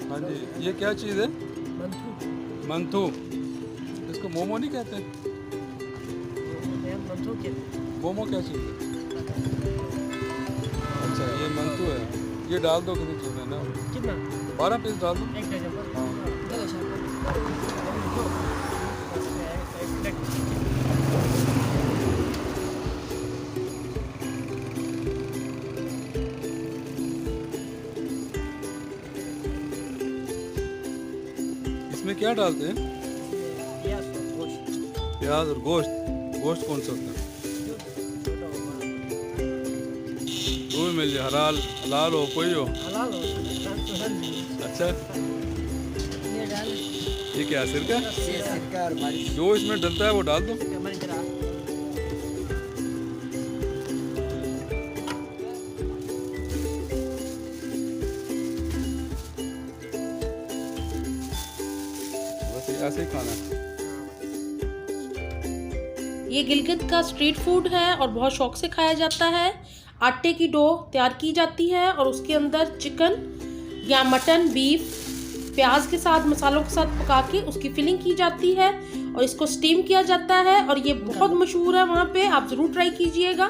हाँ जी, ये क्या चीज़ है? मंथू। मंथू। इसको मोमो नहीं कहते? मंथू के मोमो क्या चीज़ है? अच्छा, ये मंथू है। ये डाल दो किसी चीज़ में ना। कितना? 12 पीस डाल दो। एक डजन पर। हाँ। इसमें क्या डालते हैं? प्याज और गोश्त। गोश्त कौन सा होता है? वो भी मिल जाए, हलाल हलाल हो कोई हो। हलाल हो। अच्छा, ये डाल। ये क्या सिरका? सिरका और मरीच। जो इसमें डलता है वो डाल दो। मरीच डाल। बस ऐसे ही खाना है। ये गिलगित का स्ट्रीट फूड है और बहुत शौक से खाया जाता है। आटे की डो तैयार की जाती है और उसके अंदर चिकन या मटन, बीफ प्याज के साथ, मसालों के साथ पका के उसकी फिलिंग की जाती है और इसको स्टीम किया जाता है और ये बहुत मशहूर है वहाँ पे। आप ज़रूर ट्राई कीजिएगा।